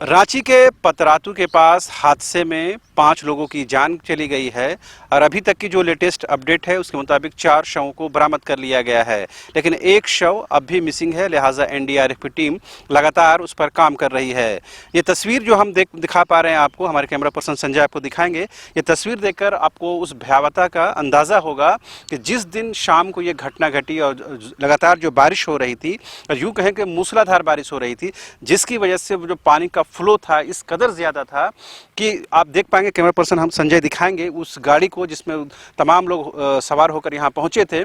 रांची के पतरातू के पास हादसे में 5 लोगों की जान चली गई है और अभी तक की जो लेटेस्ट अपडेट है उसके मुताबिक 4 शवों को बरामद कर लिया गया है, लेकिन एक शव अब भी मिसिंग है। लिहाजा एनडीआरएफ की टीम लगातार उस पर काम कर रही है। ये तस्वीर जो हम दिखा पा रहे हैं आपको, हमारे कैमरा पर्सन संजय आपको दिखाएंगे। ये तस्वीर देखकर आपको उस भयावहता का अंदाज़ा होगा कि जिस दिन शाम को ये घटना घटी और लगातार जो बारिश हो रही थी, और यूँ कहें कि मूसलाधार बारिश हो रही थी, जिसकी वजह से जो पानी का फ्लो था इस कदर ज़्यादा था कि आप देख पाएंगे, कैमरा पर्सन हम संजय दिखाएंगे उस गाड़ी को जिसमें तमाम लोग सवार होकर यहाँ पहुँचे थे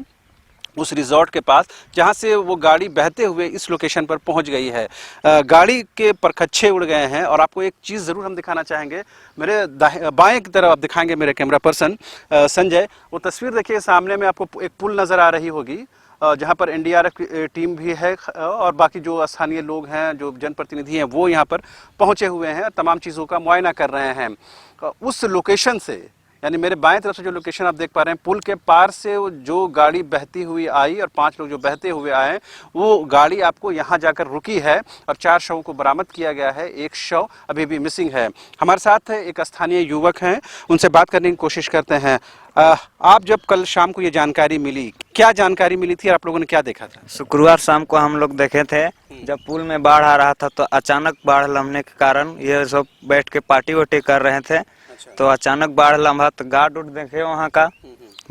उस रिजॉर्ट के पास, जहाँ से वो गाड़ी बहते हुए इस लोकेशन पर पहुँच गई है। गाड़ी के परखच्चे उड़ गए हैं। और आपको एक चीज़ ज़रूर हम दिखाना चाहेंगे, मेरे बाएं की तरफ आप दिखाएंगे मेरे कैमरा पर्सन संजय, वो तस्वीर देखिए, सामने में आपको एक पुल नज़र आ रही होगी जहाँ पर एनडीआरएफ की टीम भी है और बाकी जो स्थानीय लोग हैं, जो जनप्रतिनिधि हैं, वो यहाँ पर पहुँचे हुए हैं, तमाम चीज़ों का मुआयना कर रहे हैं। उस लोकेशन से, यानी मेरे बाएं तरफ से जो लोकेशन आप देख पा रहे हैं, पुल के पार से जो गाड़ी बहती हुई आई और 5 लोग जो बहते हुए आए, वो गाड़ी आपको यहाँ जाकर रुकी है और 4 शवों को बरामद किया गया है। एक शव अभी भी मिसिंग है। हमारे साथ एक स्थानीय युवक हैं, उनसे बात करने की कोशिश करते हैं। आप जब कल शाम को ये जानकारी मिली, क्या जानकारी मिली थी और आप लोगों ने क्या देखा था? शुक्रवार शाम को हम लोग देखे थे, जब पुल में बाढ़ आ रहा था तो अचानक बाढ़ लम्बने के कारण ये सब बैठ के पार्टी वार्टी कर रहे थे। तो अचानक बाढ़ लम्हा तो गार्ड उठ देखे वहाँ का,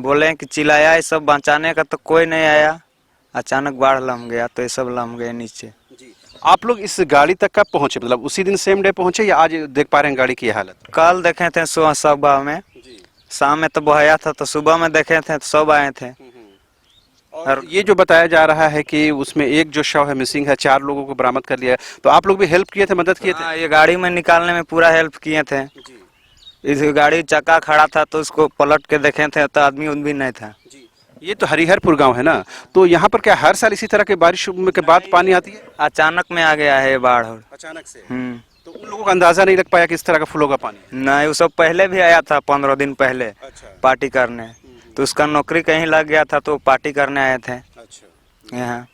बोले कि चिल्लाया, ये सब बचाने का तो कोई नहीं आया। अचानक बाढ़ लम गया तो ये सब लम गए नीचे। आप लोग इस गाड़ी तक कब पहुंचे? मतलब उसी दिन सेम डे पहुंचे या आज देख पा रहे हैं गाड़ी की हालत? कल देखे थे सुबह में, शाम में तो बहाया था, तो सुबह में देखे थे तो सब आए थे। और ये जो बताया जा रहा है कि उसमें एक जो शव है मिसिंग है, 4 लोगों को बरामद कर लिया है, तो आप लोग भी हेल्प किए थे, मदद किए थे? हाँ, ये गाड़ी में निकालने में पूरा हेल्प किए थे। इस गाड़ी चक्का खड़ा था तो उसको पलट के देखे थे तो आदमी उदमी नहीं था। ये तो हरिहरपुर गांव है ना, तो यहाँ पर क्या हर साल इसी तरह के बारिश के बाद पानी आती है? अचानक में आ गया है ये बाढ़। अचानक से? तो उन लोगों का अंदाजा नहीं लग पाया कि इस तरह का फ्लो का पानी? नहीं, वो सब पहले भी आया था 15 दिन पहले। अच्छा। पार्टी करने, तो उसका नौकरी कहीं लग गया था तो पार्टी करने आए थे। अच्छा। यहाँ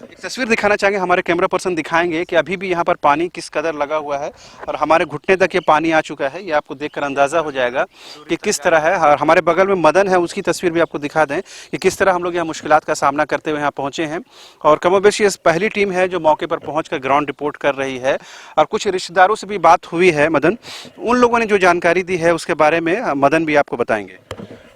एक तस्वीर दिखाना चाहेंगे, हमारे कैमरा पर्सन दिखाएंगे कि अभी भी यहाँ पर पानी किस कदर लगा हुआ है और हमारे घुटने तक ये पानी आ चुका है। ये आपको देखकर अंदाज़ा हो जाएगा कि किस तरह है। और हमारे बगल में मदन है, उसकी तस्वीर भी आपको दिखा दें कि किस तरह हम लोग यहाँ मुश्किलात का सामना करते हुए यहाँ पहुँचे हैं। और कमोबेश ये पहली टीम है जो मौके पर पहुँच कर ग्राउंड रिपोर्ट कर रही है। और कुछ रिश्तेदारों से भी बात हुई है मदन, उन लोगों ने जो जानकारी दी है उसके बारे में मदन भी आपको बताएंगे।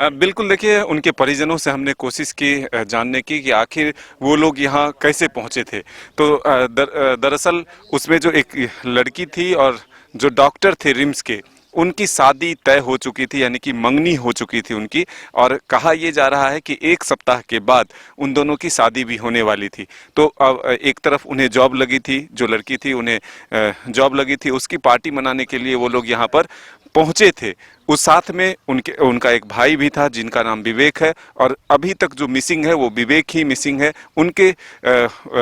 बिल्कुल, देखिए, उनके परिजनों से हमने कोशिश की जानने की कि आखिर वो लोग यहाँ कैसे पहुँचे थे। तो दरअसल उसमें जो एक लड़की थी और जो डॉक्टर थे रिम्स के, उनकी शादी तय हो चुकी थी, यानी कि मंगनी हो चुकी थी उनकी। और कहा यह जा रहा है कि 1 सप्ताह के बाद उन दोनों की शादी भी होने वाली थी। तो अब एक तरफ उन्हें जॉब लगी थी, जो लड़की थी उन्हें जॉब लगी थी, उसकी पार्टी मनाने के लिए वो लोग यहाँ पर पहुँचे थे। उस साथ में उनका एक भाई भी था जिनका नाम विवेक है। और अभी तक जो मिसिंग है वो विवेक ही मिसिंग है। उनके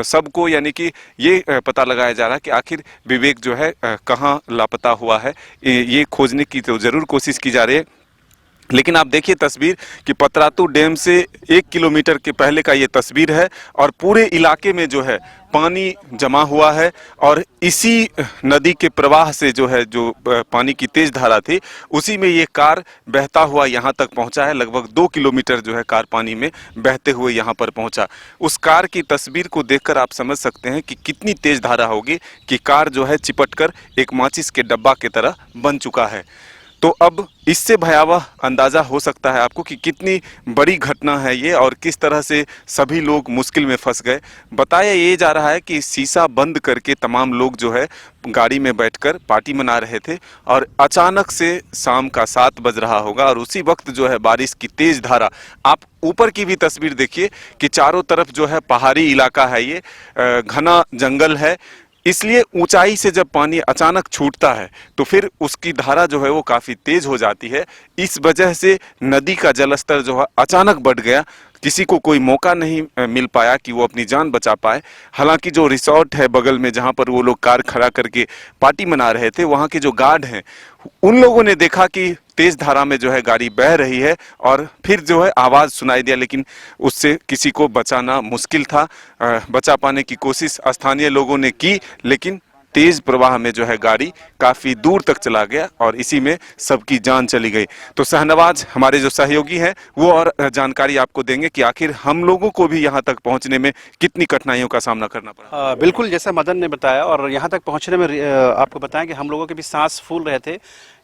सबको, यानी कि ये पता लगाया जा रहा है कि आखिर विवेक जो है कहाँ लापता हुआ है, ये खोजने की तो ज़रूर कोशिश की जा रही है। लेकिन आप देखिए तस्वीर कि पतरातू डैम से 1 किलोमीटर के पहले का ये तस्वीर है और पूरे इलाके में जो है पानी जमा हुआ है। और इसी नदी के प्रवाह से जो है, जो पानी की तेज धारा थी, उसी में ये कार बहता हुआ यहाँ तक पहुँचा है। लगभग 2 किलोमीटर जो है कार पानी में बहते हुए यहाँ पर पहुँचा। उस कार की तस्वीर को देखकर आप समझ सकते हैं कि कितनी तेज धारा होगी कि कार जो है चिपटकर एक माचिस के डब्बा की तरह बन चुका है। तो अब इससे भयावह अंदाज़ा हो सकता है आपको कि कितनी बड़ी घटना है ये और किस तरह से सभी लोग मुश्किल में फंस गए। बताया ये जा रहा है कि शीशा बंद करके तमाम लोग जो है गाड़ी में बैठकर पार्टी मना रहे थे और अचानक से शाम का 7 बज रहा होगा और उसी वक्त जो है बारिश की तेज धारा, आप ऊपर की भी तस्वीर देखिए कि चारों तरफ जो है पहाड़ी इलाका है, ये घना जंगल है। इसलिए ऊंचाई से जब पानी अचानक छूटता है तो फिर उसकी धारा जो है वो काफ़ी तेज हो जाती है। इस वजह से नदी का जलस्तर जो है अचानक बढ़ गया। किसी को कोई मौका नहीं मिल पाया कि वो अपनी जान बचा पाए। हालांकि जो रिसोर्ट है बगल में जहां पर वो लोग कार खड़ा करके पार्टी मना रहे थे, वहां के जो गार्ड हैं उन लोगों ने देखा कि तेज धारा में जो है गाड़ी बह रही है और फिर जो है आवाज़ सुनाई दिया, लेकिन उससे किसी को बचाना मुश्किल था। बचा पाने की कोशिश स्थानीय लोगों ने की, लेकिन तेज प्रवाह में जो है गाड़ी काफी दूर तक चला गया और इसी में सबकी जान चली गई। तो शहनवाज हमारे जो सहयोगी हैं वो और जानकारी आपको देंगे कि आखिर हम लोगों को भी यहाँ तक पहुँचने में कितनी कठिनाइयों का सामना करना पड़ा। बिल्कुल, जैसा मदन ने बताया, और यहाँ तक पहुँचने में आपको बताएं कि हम लोगों के भी सांस फूल रहे थे।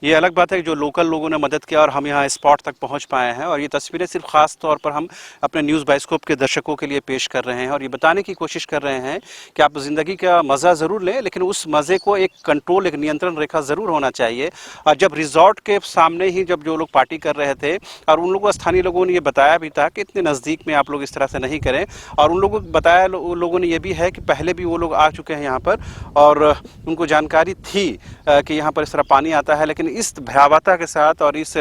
ये अलग बात है कि जो लोकल लोगों ने मदद किया और हम यहाँ स्पॉट तक पहुँच पाए हैं, और ये तस्वीरें सिर्फ खास तौर पर हम अपने न्यूज़ बाइस्कोप के दर्शकों के लिए पेश कर रहे हैं और ये बताने की कोशिश कर रहे हैं कि आप ज़िंदगी का मज़ा ज़रूर लें, लेकिन उस मज़े को एक कंट्रोल, एक नियंत्रण रेखा ज़रूर होना चाहिए। और जब रिजॉर्ट के सामने ही जब जो लोग पार्टी कर रहे थे, और उन लोगों स्थानीय लोगों ने ये बताया भी था कि इतने नज़दीक में आप लोग इस तरह से नहीं करें, और उन लोगों को बताया, लोगों ने ये भी है कि पहले भी वो लोग आ चुके हैं यहाँ पर और उनको जानकारी थी कि यहाँ पर इस तरह पानी आता है, लेकिन इस भयावहता के साथ और इस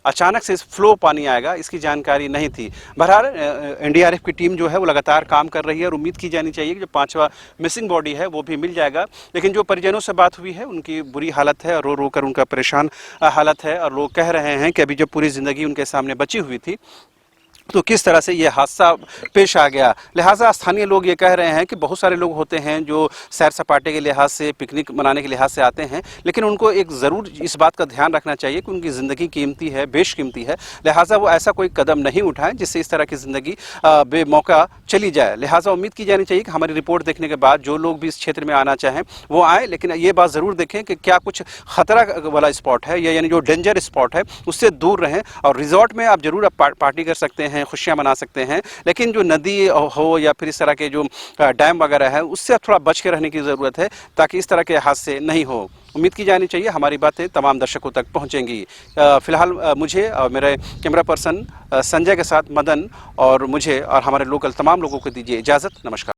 अचानक से इस फ्लो पानी आएगा, इसकी जानकारी नहीं थी। बहरहाल एनडीआरएफ की टीम जो है वो लगातार काम कर रही है और उम्मीद की जानी चाहिए कि जो 5वां मिसिंग बॉडी है वो भी मिल जाएगा। लेकिन जो परिजनों से बात हुई है उनकी बुरी हालत है और रो रो कर उनका परेशान हालत है, और लोग कह रहे हैं कि अभी जो पूरी ज़िंदगी उनके सामने बची हुई थी तो किस तरह से ये हादसा पेश आ गया। लिहाजा स्थानीय लोग ये कह रहे हैं कि बहुत सारे लोग होते हैं जो सैर सपाटे के लिहाज से, पिकनिक मनाने के लिहाज से आते हैं, लेकिन उनको एक ज़रूर इस बात का ध्यान रखना चाहिए कि उनकी ज़िंदगी कीमती है, बेशकीमती है। लिहाजा वो ऐसा कोई कदम नहीं उठाएं जिससे इस तरह की ज़िंदगी बेमौका चली जाए। लिहाजा उम्मीद की जानी चाहिए कि हमारी रिपोर्ट देखने के बाद जो लोग भी इस क्षेत्र में आना चाहें वो आएँ, लेकिन ये बात ज़रूर देखें कि क्या कुछ खतरा वाला स्पॉट है, या यानी जो डेंजर स्पॉट है उससे दूर रहें। और रिजॉर्ट में आप ज़रूर पार्टी कर सकते हैं, खुशियां मना सकते हैं, लेकिन जो नदी हो या फिर इस तरह के जो डैम वगैरह है उससे थोड़ा बच के रहने की ज़रूरत है ताकि इस तरह के हादसे नहीं हो। उम्मीद की जानी चाहिए हमारी बातें तमाम दर्शकों तक पहुंचेंगी। फिलहाल मुझे और मेरे कैमरा पर्सन संजय के साथ मदन और मुझे और हमारे लोकल तमाम लोगों को दीजिए इजाज़त। नमस्कार।